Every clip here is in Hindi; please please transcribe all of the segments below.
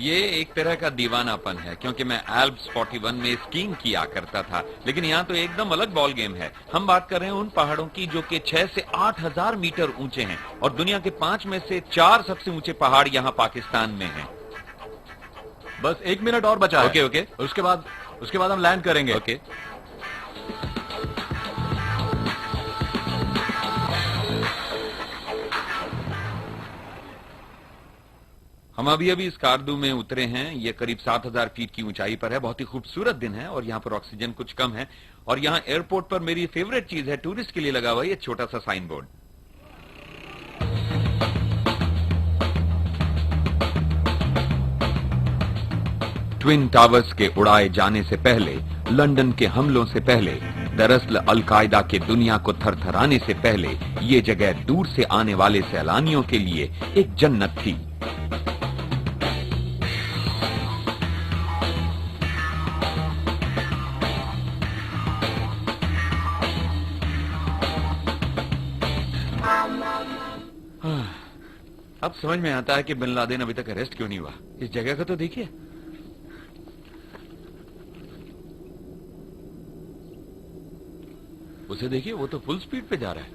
ये एक तरह का दीवानापन है, क्योंकि मैं एल्प्स 41 में स्कीइंग किया करता था, लेकिन यहाँ तो एकदम अलग बॉल गेम है। हम बात कर रहे हैं उन पहाड़ों की जो कि 6 से 8,000 मीटर ऊंचे हैं, और दुनिया के 5 में से 4 सबसे ऊंचे पहाड़ यहाँ पाकिस्तान में हैं। बस 1 मिनट और बचा है। Okay okay. उसके बाद हम लैंड करेंगे। ओके। हम अभी स्कार्दू में उतरे हैं। ये करीब 7,000 फीट की ऊंचाई पर है। बहुत ही खूबसूरत दिन है और यहाँ पर ऑक्सीजन कुछ कम है। और यहाँ एयरपोर्ट पर मेरी फेवरेट चीज है, टूरिस्ट के लिए लगा हुआ ये छोटा सा साइन बोर्ड। ट्विन टावर्स के उड़ाए जाने से पहले, लंदन के हमलों से पहले, दरअसल अलकायदा के दुनिया को थरथराने से पहले, ये जगह दूर से आने वाले सैलानियों के लिए एक जन्नत थी। अब समझ में आता है कि बिन लादेन अभी तक अरेस्ट क्यों नहीं हुआ। इस जगह का तो देखिए। उसे देखिए, वो तो फुल स्पीड पे जा रहा है।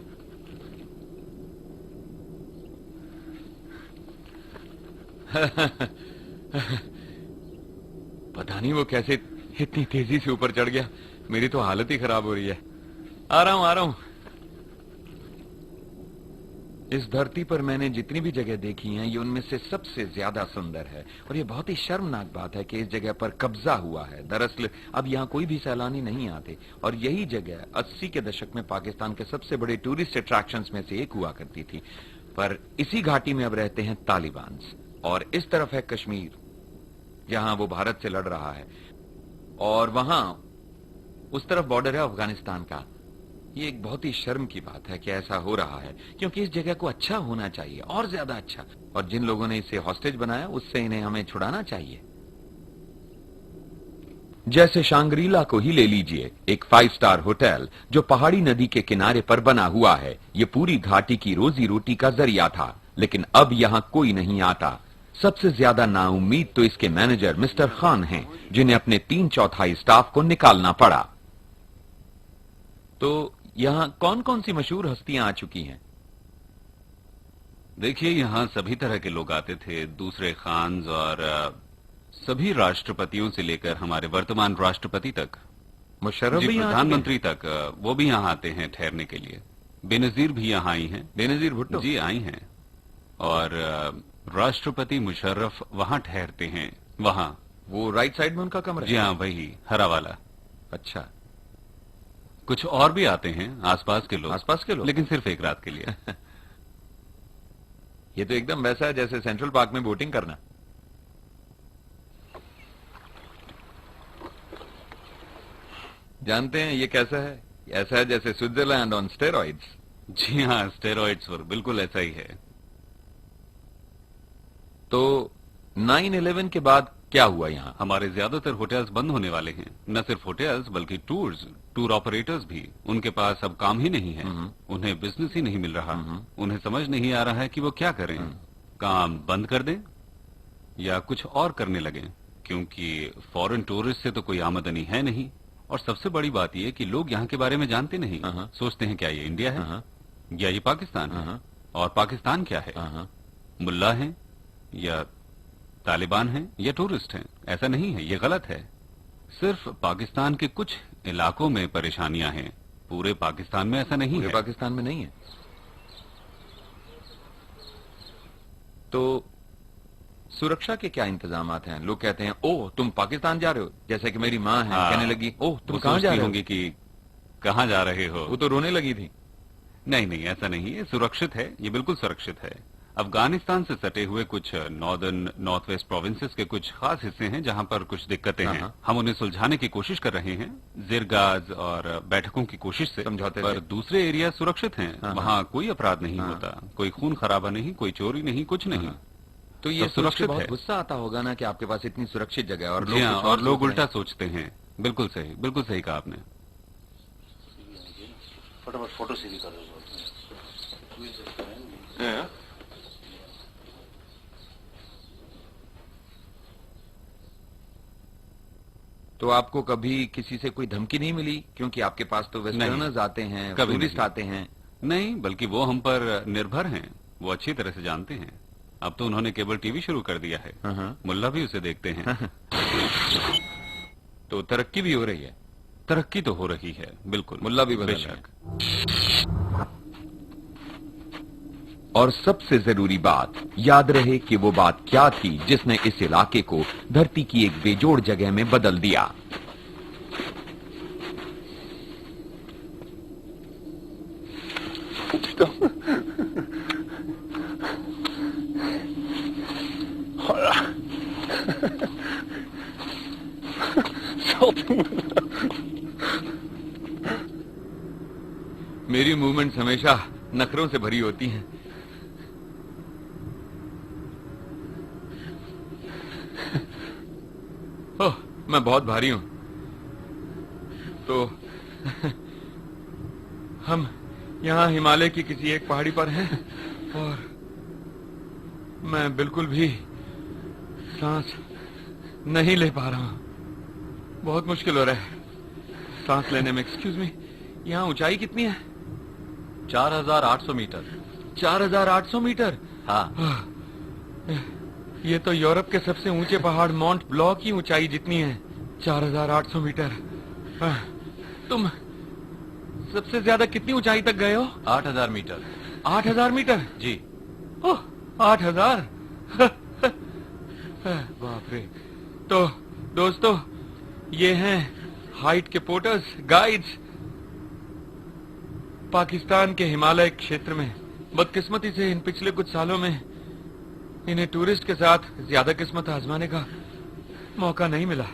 पता नहीं वो कैसे इतनी तेजी से ऊपर चढ़ गया। मेरी तो हालत ही खराब हो रही है। आ रहा हूं। इस धरती पर मैंने जितनी भी जगह देखी हैं, ये उनमें से सबसे ज्यादा सुंदर है। और ये बहुत ही शर्मनाक बात है कि इस जगह पर कब्जा हुआ है। दरअसल अब यहाँ कोई भी सैलानी नहीं आते, और यही जगह 80 के दशक में पाकिस्तान के सबसे बड़े टूरिस्ट अट्रैक्शंस में से एक हुआ करती थी। पर इसी घाटी में अब रहते हैं तालिबान, और इस तरफ है कश्मीर, जहां वो भारत से लड़ रहा है, और वहां उस तरफ बॉर्डर है अफगानिस्तान का। ये एक बहुत ही शर्म की बात है कि ऐसा हो रहा है, क्योंकि इस जगह को अच्छा होना चाहिए, और ज्यादा अच्छा। और जिन लोगों ने इसे हॉस्टेज बनाया, उससे इन्हें हमें छुड़ाना चाहिए। जैसे शांग्रीला को ही ले लीजिए, एक 5 स्टार होटल जो पहाड़ी नदी के किनारे पर बना हुआ है। ये पूरी घाटी की रोजी रोटी का जरिया था, लेकिन अब यहां कोई नहीं आता। सबसे ज्यादा नाउम्मीद तो इसके मैनेजर मिस्टर खान हैं, जिन्हें अपने 3/4 स्टाफ को निकालना पड़ा। तो यहां कौन कौन सी मशहूर हस्तियां आ चुकी हैं? देखिए, यहाँ सभी तरह के लोग आते थे, दूसरे खान्स और सभी राष्ट्रपतियों से लेकर हमारे वर्तमान राष्ट्रपति तक, मुशर्रफ भी प्रधानमंत्री तक, वो भी यहाँ आते हैं ठहरने के लिए। बेनजीर भी यहाँ आई हैं। बेनजीर भुट्टो जी आई हैं। और राष्ट्रपति मुशर्रफ वहाँ ठहरते हैं। वहाँ वो राइट साइड में उनका कमरा है? जी हाँ, वही हरा वाला। अच्छा। कुछ और भी आते हैं आसपास के लोग, लेकिन सिर्फ एक रात के लिए। ये तो एकदम वैसा है जैसे सेंट्रल पार्क में बोटिंग करना। जानते हैं ये कैसा है? ऐसा है जैसे स्विट्जरलैंड ऑन स्टेरॉइड्स। जी हाँ, स्टेरॉइड्स पर बिल्कुल ऐसा ही है। तो 9/11 के बाद क्या हुआ यहाँ? हमारे ज्यादातर होटल्स बंद होने वाले हैं। न सिर्फ होटल्स बल्कि टूर ऑपरेटर्स भी। उनके पास अब काम ही नहीं है, उन्हें बिजनेस ही नहीं मिल रहा। उन्हें समझ नहीं आ रहा है कि वो क्या करें। काम बंद कर दें या कुछ और करने लगे, क्योंकि फॉरेन टूरिस्ट से तो कोई आमदनी है नहीं। और सबसे बड़ी बात यह कि लोग यहाँ के बारे में जानते नहीं। सोचते हैं क्या ये इंडिया है या ये पाकिस्तान है, और पाकिस्तान क्या है, मुल्ला है या तालिबान हैं या टूरिस्ट हैं। ऐसा नहीं है, ये गलत है। सिर्फ पाकिस्तान के कुछ इलाकों में परेशानियां हैं, पूरे पाकिस्तान में ऐसा नहीं है। पूरे पाकिस्तान में नहीं है। तो सुरक्षा के क्या इंतजामात हैं? लोग कहते हैं, ओह तुम पाकिस्तान जा रहे हो, जैसे कि मेरी माँ है कहने लगी, ओह तुम कहां जा रहे हो? कि कहां जा रहे हो? वो तो रोने लगी थी। नहीं, ऐसा नहीं है, सुरक्षित है, ये बिल्कुल सुरक्षित है। अफगानिस्तान से सटे हुए कुछ नॉर्थ वेस्ट प्रोविंसेस के कुछ खास हिस्से हैं जहां पर कुछ दिक्कतें हैं। हम उन्हें सुलझाने की कोशिश कर रहे हैं, जिरगाज और बैठकों की कोशिश से, समझौते पर दूसरे एरिया सुरक्षित हैं। वहां कोई अपराध नहीं होता, कोई खून खराबा नहीं, कोई चोरी नहीं, कुछ नहीं। तो ये सुरक्षित है। गुस्सा आता होगा ना कि आपके पास इतनी सुरक्षित जगह है और लोग उल्टा सोचते हैं। बिल्कुल सही कहा आपने। फटाफट फोटो सीधी कर दो। तो आपको कभी किसी से कोई धमकी नहीं मिली, क्योंकि आपके पास तो वेस्टर्नर्स आते हैं, कभी टूरिस्ट नहीं। आते हैं? नहीं, बल्कि वो हम पर निर्भर हैं। वो अच्छी तरह से जानते हैं। अब तो उन्होंने केबल टीवी शुरू कर दिया है। हाँ। मुल्ला भी उसे देखते हैं। तो तरक्की भी हो रही है। तरक्की तो हो रही है, बिल्कुल। मुल्ला भी बदल रहा है। बेशक। और सबसे जरूरी बात, याद रहे कि वो बात क्या थी जिसने इस इलाके को धरती की एक बेजोड़ जगह में बदल दिया। मेरी मूवमेंट्स हमेशा नखरों से भरी होती हैं। ओह, मैं बहुत भारी हूं। तो हम यहां हिमालय की किसी एक पहाड़ी पर हैं और मैं बिल्कुल भी सांस नहीं ले पा रहा हूं। बहुत मुश्किल हो रहा है सांस लेने में। एक्सक्यूज मी, यहाँ ऊंचाई कितनी है? 4800 मीटर। 4800 मीटर? हाँ। ये तो यूरोप के सबसे ऊंचे पहाड़ माउंट ब्लॉक की ऊंचाई जितनी है। 4800 मीटर। तुम सबसे ज्यादा कितनी ऊंचाई तक गए हो? 8000 मीटर। 8000 मीटर? जी। ओह, 8000। बाप रे। तो दोस्तों, ये हैं हाइट के पोर्टर्स, गाइड्स। पाकिस्तान के हिमालय क्षेत्र में बदकिस्मती से इन पिछले कुछ सालों में इन्हें टूरिस्ट के साथ ज्यादा किस्मत आजमाने का मौका नहीं मिला।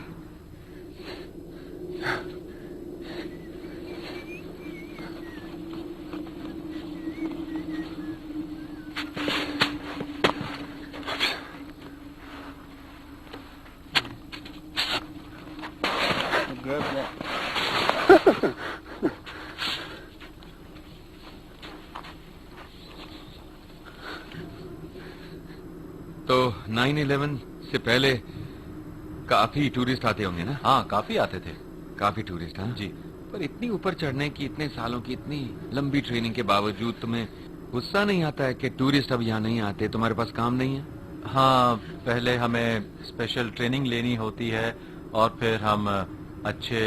तो 9/11 से पहले काफी टूरिस्ट आते होंगे ना? हाँ, काफी आते थे। काफी टूरिस्ट, हाँ जी। पर इतनी ऊपर चढ़ने की, इतने सालों की, इतनी लंबी ट्रेनिंग के बावजूद तुम्हें गुस्सा नहीं आता है कि टूरिस्ट अब यहाँ नहीं आते, तुम्हारे पास काम नहीं है? हाँ, पहले हमें स्पेशल ट्रेनिंग लेनी होती है और फिर हम अच्छे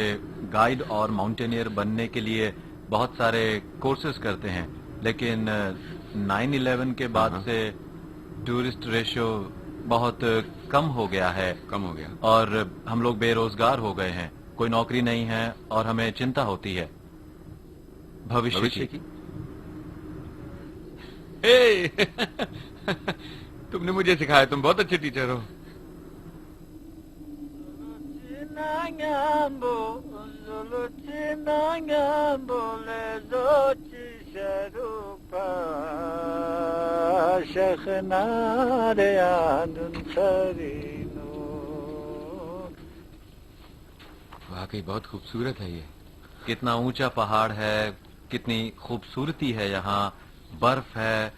गाइड और माउंटेनियर बनने के लिए बहुत सारे कोर्सेज करते हैं। लेकिन 9/11 के बाद हाँ। से टूरिस्ट रेशियो बहुत कम हो गया है कम हो गया। और हम लोग बेरोजगार हो गए हैं। कोई नौकरी नहीं है और हमें चिंता होती है भविष्य की। ए, तुमने मुझे सिखाया, तुम बहुत अच्छे टीचर हो। वाकई बहुत खूबसूरत है ये। कितना ऊंचा पहाड़ है, कितनी खूबसूरती है यहाँ, बर्फ है।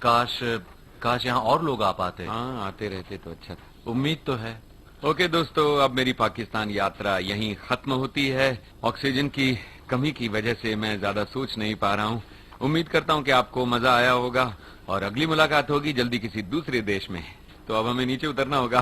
काश काश यहाँ और लोग आ पाते। हाँ, आते रहते तो अच्छा था। उम्मीद तो है। ओके दोस्तों, अब मेरी पाकिस्तान यात्रा यहीं खत्म होती है। ऑक्सीजन की कमी की वजह से मैं ज्यादा सोच नहीं पा रहा हूँ। उम्मीद करता हूँ कि आपको मजा आया होगा और अगली मुलाकात होगी जल्दी किसी दूसरे देश में। तो अब हमें नीचे उतरना होगा।